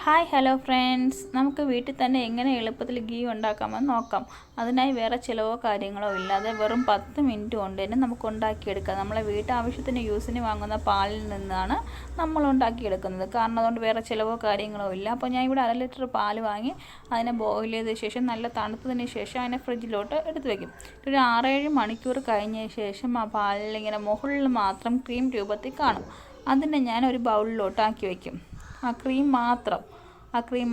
Hi hello friends, നമുക്ക് വീട്ടിൽ തന്നെ എങ്ങനെ എളുപ്പത്തിൽ ഗീ ഉണ്ടാക്കാമെന്ന് നോക്കാം. അതിനായി വേറെ ചിലവോ കാര്യങ്ങളോ ഇല്ലാതെ വെറും 10 മിനിറ്റ് കൊണ്ട് തന്നെ നമുക്ക് ഉണ്ടാക്കിയെടുക്കാം. നമ്മളെ വീട്ടാവശ്യത്തിന് യൂസിന് വാങ്ങുന്ന പാലിൽ നിന്നാണ് നമ്മൾ ഉണ്ടാക്കിയെടുക്കുന്നത്. കാരണം അതുകൊണ്ട് വേറെ ചിലവോ കാര്യങ്ങളോ ഇല്ല. അപ്പോൾ ഞാൻ ഇവിടെ 1/2 ലിറ്റർ പാൽ വാങ്ങി അതിനെ ബോയിൽ ചെയ്ത ശേഷം നല്ല തണുത്തതിന് ശേഷം അതിനെ ഫ്രിഡ്ജിലോട്ട് എടുത്ത് വയ്ക്കും. ഒരു 6-7 മണിക്കൂർ കഴിഞ്ഞ ശേഷം ആ പാലിൽ ഇങ്ങനെ മുകളിൽ മാത്രം ക്രീം രൂപത്തിൽ കാണും. അതിനെ ഞാൻ ഒരു ബൗളിലോട്ട് ആക്കി വയ്ക്കും. ആ ക്രീം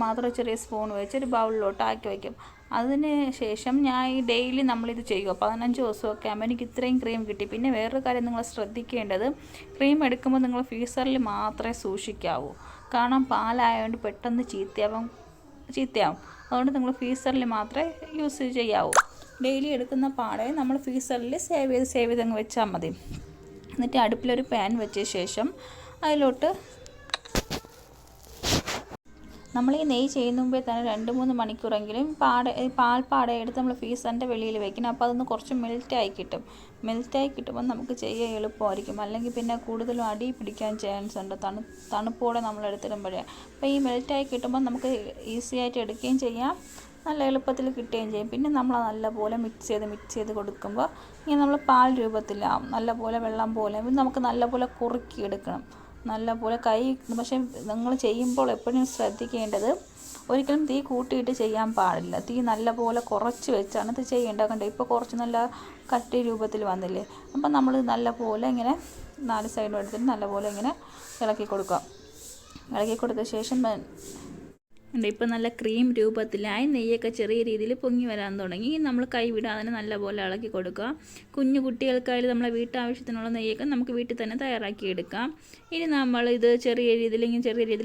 മാത്രം ചെറിയ സ്പൂൺ വെച്ച് ഒരു ബൗളിലോട്ട് ആക്കി വയ്ക്കും. അതിന് ശേഷം ഞാൻ ഈ ഡെയിലി നമ്മളിത് ചെയ്യുക. 15 ദിവസമൊക്കെ ആകുമ്പോൾ എനിക്ക് ഇത്രയും ക്രീം കിട്ടി. പിന്നെ വേറൊരു കാര്യം നിങ്ങൾ ശ്രദ്ധിക്കേണ്ടത്, ക്രീം എടുക്കുമ്പോൾ നിങ്ങൾ ഫ്രീസറിൽ മാത്രമേ സൂക്ഷിക്കാവൂ. കാരണം പാലായതുകൊണ്ട് പെട്ടെന്ന് ചീത്തയാവും. അതുകൊണ്ട് നിങ്ങൾ ഫ്രീസറിൽ മാത്രമേ യൂസ് ചെയ്യാവൂ. ഡെയിലി എടുക്കുന്ന പാടെ നമ്മൾ ഫ്രീസറിൽ സേവ് ചെയ്ത് അങ്ങ് വെച്ചാൽ മതി. എന്നിട്ട് അടുപ്പിലൊരു പാൻ വെച്ച ശേഷം അതിലോട്ട് നമ്മൾ ഈ നെയ്യ് ചെയ്യുന്ന മുമ്പേ തന്നെ 2-3 മണിക്കൂറെങ്കിലും പാൽപ്പാട എടുത്ത് നമ്മൾ ഫ്രീസറിൻ്റെ വെളിയിൽ വയ്ക്കണം. അപ്പോൾ അതൊന്ന് കുറച്ച് മെൽറ്റായി കിട്ടുമ്പോൾ നമുക്ക് ചെയ്യാൻ എളുപ്പമായിരിക്കും. അല്ലെങ്കിൽ പിന്നെ കൂടുതലും അടി പിടിക്കാൻ ചാൻസ് ഉണ്ട് തണുപ്പോടെ നമ്മൾ എടുത്തിടുമ്പോഴേ. അപ്പോൾ ഈ മെൽറ്റായി കിട്ടുമ്പോൾ നമുക്ക് ഈസി ആയിട്ട് എടുക്കുകയും ചെയ്യാം, നല്ല എളുപ്പത്തിൽ കിട്ടുകയും ചെയ്യും. പിന്നെ നമ്മൾ നല്ലപോലെ മിക്സ് ചെയ്ത് കൊടുക്കുമ്പോൾ ഇങ്ങനെ നമ്മൾ പാൽ രൂപത്തിലാവും. നല്ലപോലെ വെള്ളം പോലെ നമുക്ക് നല്ലപോലെ കുറുക്കിയെടുക്കണം. നല്ലപോലെ പക്ഷേ നിങ്ങൾ ചെയ്യുമ്പോൾ എപ്പോഴും ശ്രദ്ധിക്കേണ്ടത്, ഒരിക്കലും തീ കൂട്ടിയിട്ട് ചെയ്യാൻ പാടില്ല. തീ നല്ലപോലെ കുറച്ച് വെച്ചാണ് ഇത് ചെയ്യേണ്ടത്. കണ്ടോ, ഇപ്പോൾ കുറച്ച് നല്ല കട്ടി രൂപത്തിൽ വന്നില്ലേ. അപ്പം നമ്മൾ നല്ലപോലെ ഇങ്ങനെ 4 സൈഡും എടുത്തിട്ട് നല്ലപോലെ ഇങ്ങനെ ഇളക്കി കൊടുത്ത ശേഷം ഇപ്പം നല്ല ക്രീം രൂപത്തിലായി. നെയ്യൊക്കെ ചെറിയ രീതിയിൽ പൊങ്ങി വരാൻ തുടങ്ങി. നമ്മൾ കൈ വിടാതെ നല്ലപോലെ ഇളക്കി കൊടുക്കുക. കുഞ്ഞു കുട്ടികൾക്കായാലും നമ്മളെ വീട്ടാവശ്യത്തിനുള്ള നെയ്യൊക്കെ നമുക്ക് വീട്ടിൽ തന്നെ തയ്യാറാക്കിയെടുക്കാം. ഇനി നമ്മൾ ഇത് ചെറിയ രീതിയിൽ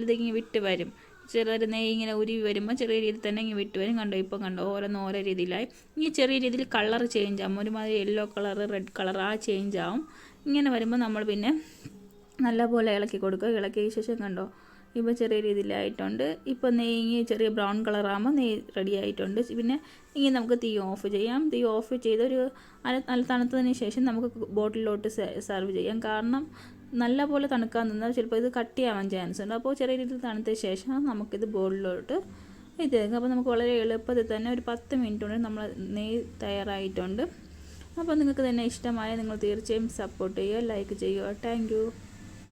ഇതിങ്ങനെ വിട്ട് വരും. ചെറിയ നെയ്യ് ഇങ്ങനെ ഉരുവി വരുമ്പോൾ ചെറിയ രീതിയിൽ തന്നെ ഇങ്ങനെ വിട്ട് വരും. കണ്ടോ ഓരോ രീതിയിലായി. ഈ ചെറിയ രീതിയിൽ കളർ ചേഞ്ച് ആകും. ഒരുമാതിരി yellow colour, red colour change ആവും. ഇങ്ങനെ വരുമ്പോൾ നമ്മൾ പിന്നെ നല്ലപോലെ ഇളക്കി കൊടുക്കുക. ഇളക്കിയ ശേഷം കണ്ടോ, ഇപ്പോൾ ചെറിയ രീതിയിലായിട്ടുണ്ട്. ഇപ്പോൾ നെയ്യ് ചെറിയ ബ്രൗൺ കളറാകുമ്പോൾ നെയ്യ് റെഡി ആയിട്ടുണ്ട്. പിന്നെ ഇങ്ങനെ നമുക്ക് തീ ഓഫ് ചെയ്യാം. തീ ഓഫ് ചെയ്തൊരു നല്ല തണുത്തതിന് ശേഷം നമുക്ക് ബോട്ടിലോട്ട് സെർവ് ചെയ്യാം. കാരണം നല്ലപോലെ തണുക്കാൻ നിന്നാൽ ചിലപ്പോൾ ഇത് കട്ടിയാവാൻ ചാൻസ് ഉണ്ട്. അപ്പോൾ ചെറിയ രീതിയിൽ തണുത്ത ശേഷം നമുക്കിത് ബോളിലോട്ട് അപ്പോൾ നമുക്ക് വളരെ എളുപ്പത്തിൽ തന്നെ ഒരു 10 മിനിറ്റ് കൊണ്ട് നമ്മൾ നെയ്യ് തയ്യാറായിട്ടുണ്ട്. അപ്പോൾ നിങ്ങൾക്ക് തന്നെ ഇഷ്ടമായ നിങ്ങൾ തീർച്ചയായും സപ്പോർട്ട് ചെയ്യുക, ലൈക്ക് ചെയ്യുക. Thank you.